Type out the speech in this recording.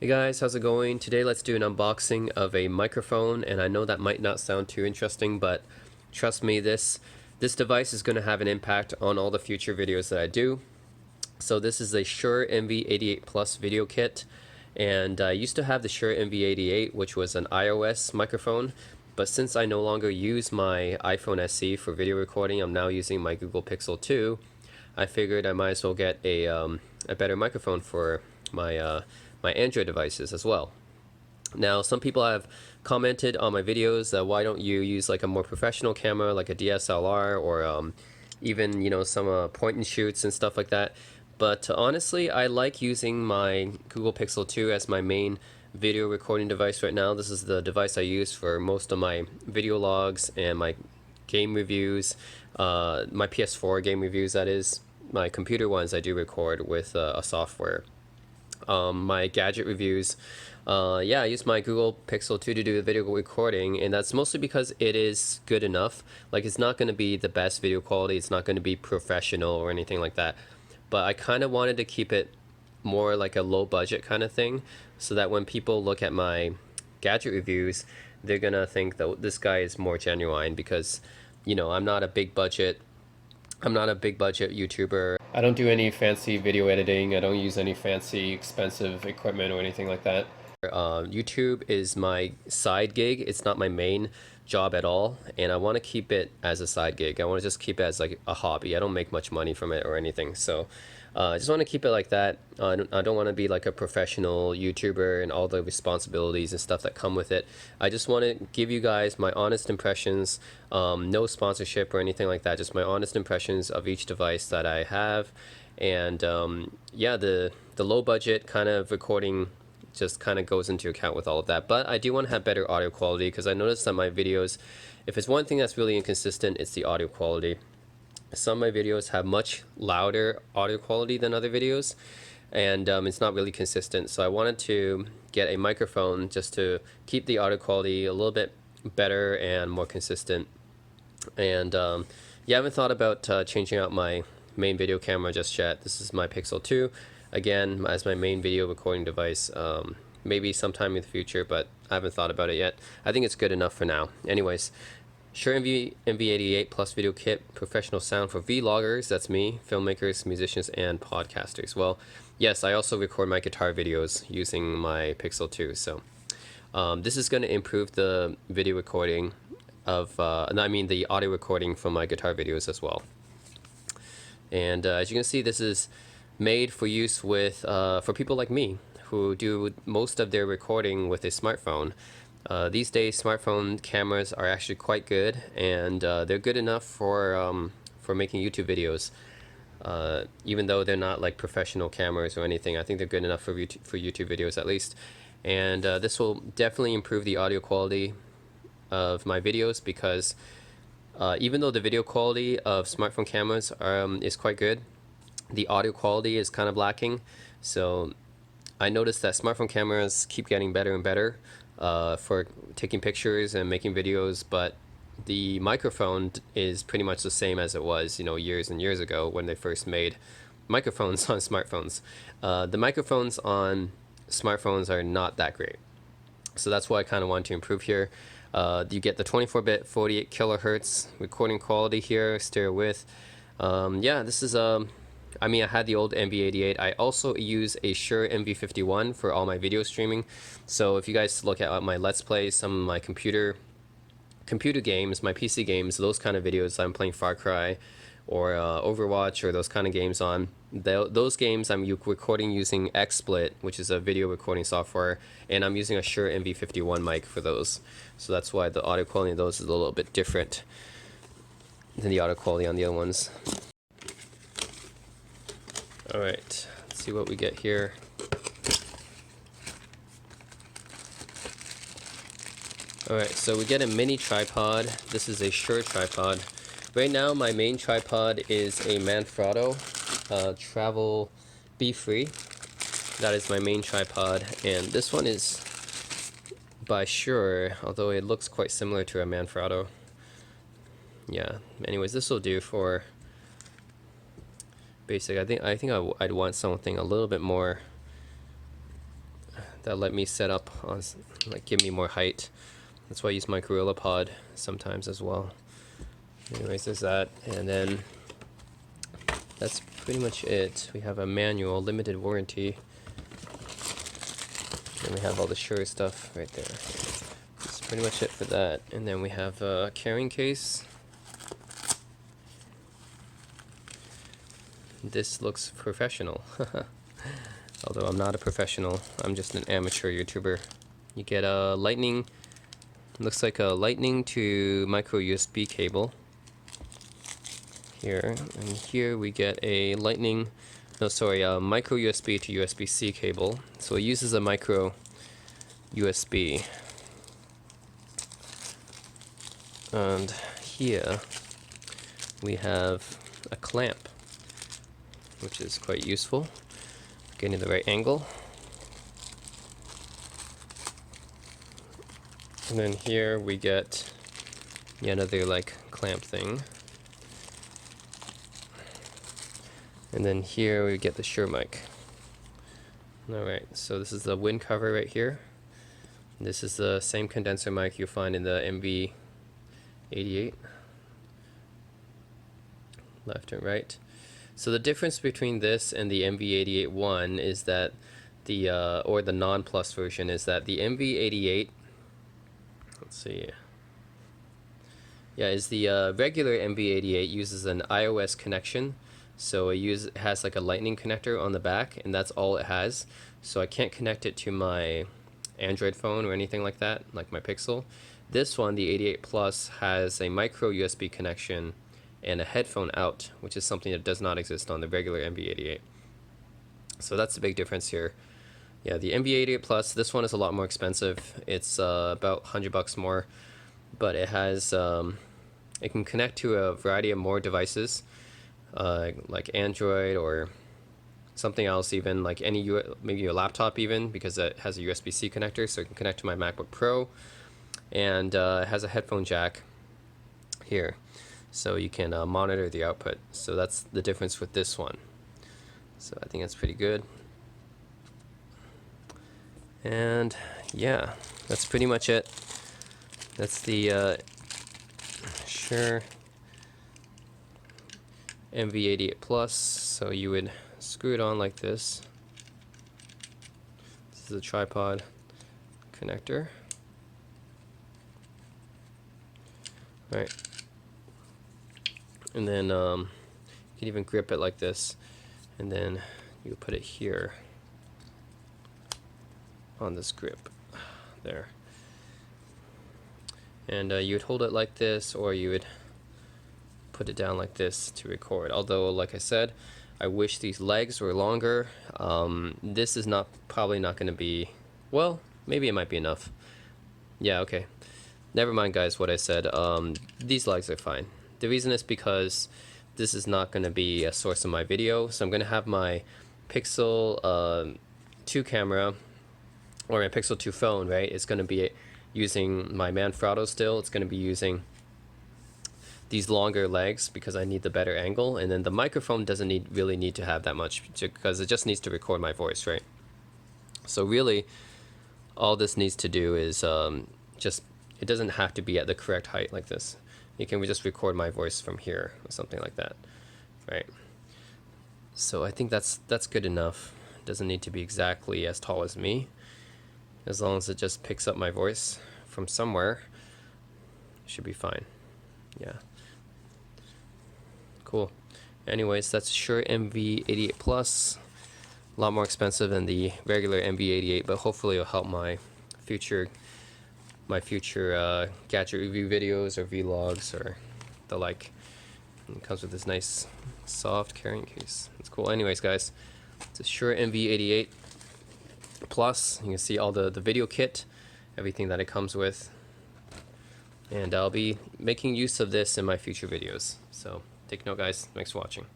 Hey guys, how's it going? Today let's do an unboxing of a microphone, and I know that might not sound too interesting, but trust me, this device is going to have an impact on all the future videos that I do. So this is a Shure MV88 Plus video kit, and I used to have the Shure MV88, which was an iOS microphone, but since I no longer use my iPhone SE for video recording, I'm now using my Google Pixel 2. I figured I might as well get a better microphone for my Android devices as well. Now, some people have commented on my videos that why don't you use like a more professional camera, like a DSLR, or even some point and shoots and stuff like that. But honestly, I like using my Google Pixel 2 as my main video recording device right now. This is the device I use for most of my video logs and my game reviews, my PS4 game reviews, that is. My computer ones I do record with a software. My gadget reviews, yeah, I use my Google Pixel 2 to do the video recording, and that's mostly because it is good enough. Like, it's not going to be the best video quality, it's not going to be professional or anything like that, but I kind of wanted to keep it more like a low budget kind of thing, so that when people look at my gadget reviews, they're gonna think that this guy is more genuine, because I'm not a big budget YouTuber. I don't do any fancy video editing. I don't use any fancy expensive equipment or anything like that. YouTube is my side gig. It's not my main job at all, and I want to keep it as a side gig. I want to just keep it as like a hobby. I don't make much money from it or anything, so I just want to keep it like that. I don't want to be like a professional YouTuber and all the responsibilities and stuff that come with it. I just want to give you guys my honest impressions, no sponsorship or anything like that, just my honest impressions of each device that I have. And yeah, the low budget kind of recording just kind of goes into account with all of that. But I do want to have better audio quality, because I noticed that my videos, if it's one thing that's really inconsistent, it's the audio quality. Some of my videos have much louder audio quality than other videos, and it's not really consistent. So I wanted to get a microphone just to keep the audio quality a little bit better and more consistent. And yeah, I haven't thought about changing out my main video camera just yet. This is my Pixel 2, again, as my main video recording device. Maybe sometime in the future, but I haven't thought about it yet. I think it's good enough for now. Anyways, Shure MV88 Plus Video Kit, professional sound for vloggers, that's me, filmmakers, musicians, and podcasters. Well, yes, I also record my guitar videos using my Pixel 2, so this is going to improve the video recording of, I mean the audio recording from my guitar videos as well. And as you can see, this is made for use with for people like me who do most of their recording with a smartphone. These days, smartphone cameras are actually quite good, and they're good enough for making YouTube videos. Even though they're not like professional cameras or anything, I think they're good enough for YouTube videos at least. And this will definitely improve the audio quality of my videos, because even though the video quality of smartphone cameras is quite good, the audio quality is kind of lacking. So I noticed that smartphone cameras keep getting better and better for taking pictures and making videos, but the microphone is pretty much the same as it was, years and years ago when they first made microphones on smartphones. The microphones on smartphones are not that great. So that's what I kind of want to improve here. You get the 24-bit 48 kilohertz recording quality here, stereo width. Yeah, this is I mean, I had the old MV88. I also use a Shure MV51 for all my video streaming. So if you guys look at my Let's Plays, some of my computer games, my PC games, those kind of videos, I'm playing Far Cry or Overwatch or those kind of games on, those games I'm recording using XSplit, which is a video recording software, and I'm using a Shure MV51 mic for those. So that's why the audio quality of those is a little bit different than the audio quality on the other ones. Alright, let's see what we get here. Alright, so we get a mini tripod. This is a Shure tripod. Right now my main tripod is a Manfrotto Travel Be Free. That is my main tripod, and this one is by Shure, although it looks quite similar to a Manfrotto. Yeah, anyways, this will do for basic. I think I'd want something a little bit more that let me set up on, like, give me more height. That's why I use my Gorilla Pod sometimes as well. Anyways, there's that, and then that's pretty much it. We have a manual, limited warranty. And we have all the Shure stuff right there. That's pretty much it for that. And then we have a carrying case. This looks professional. Although I'm not a professional, I'm just an amateur YouTuber. You get a lightning, looks like a lightning to micro USB cable here, and here we get a lightning, a micro USB to USB-C cable. So it uses a micro USB. And here we have a clamp, which is quite useful, getting the right angle. And then here we get another like clamp thing. And then here we get the Shure mic. Alright, so this is the wind cover right here. This is the same condenser mic you'll find in the MV88. Left and right. So the difference between this and the MV88-1 is that or the non-plus version, is that the MV88, let's see, is the regular MV88 uses an iOS connection. So it has like a lightning connector on the back, and that's all it has. So I can't connect it to my Android phone or anything like that, like my Pixel. This one, the 88 Plus, has a micro USB connection and a headphone out, which is something that does not exist on the regular MV88. So that's the big difference here. Yeah, the MV88 Plus, this one is a lot more expensive. It's about $100 more, but it has it can connect to a variety of more devices, like Android or something else, even like maybe a laptop even, because it has a USB-C connector, so it can connect to my MacBook Pro, and it has a headphone jack here, so you can monitor the output. So that's the difference with this one. So I think that's pretty good. And yeah, that's pretty much it. That's the Shure MV88 Plus. So you would screw it on like this. This is a tripod connector. Right. And then you can even grip it like this, and then you put it here on this grip there, and you would hold it like this, or you would put it down like this to record. Although, like I said, I wish these legs were longer. This is probably not going to be, well, maybe it might be enough. Yeah, okay, never mind guys what I said. These legs are fine. The reason is because this is not going to be a source of my video, so I'm going to have my Pixel 2 camera, or my Pixel 2 phone, right? It's going to be using my Manfrotto still. It's going to be using these longer legs because I need the better angle, and then the microphone doesn't really need to have that much, because it just needs to record my voice, right? So really, all this needs to do is it doesn't have to be at the correct height like this. You can just record my voice from here or something like that, right? So I think that's good enough. It doesn't need to be exactly as tall as me. As long as it just picks up my voice from somewhere, it should be fine. Yeah. Cool. Anyways, that's Shure MV88 Plus. A lot more expensive than the regular MV88, but hopefully it'll help my future gadget review videos or vlogs or the like. And it comes with this nice soft carrying case. It's cool. Anyways guys, it's a Shure MV88 Plus. You can see all the video kit, everything that it comes with, and I'll be making use of this in my future videos. So take note guys. Thanks for watching.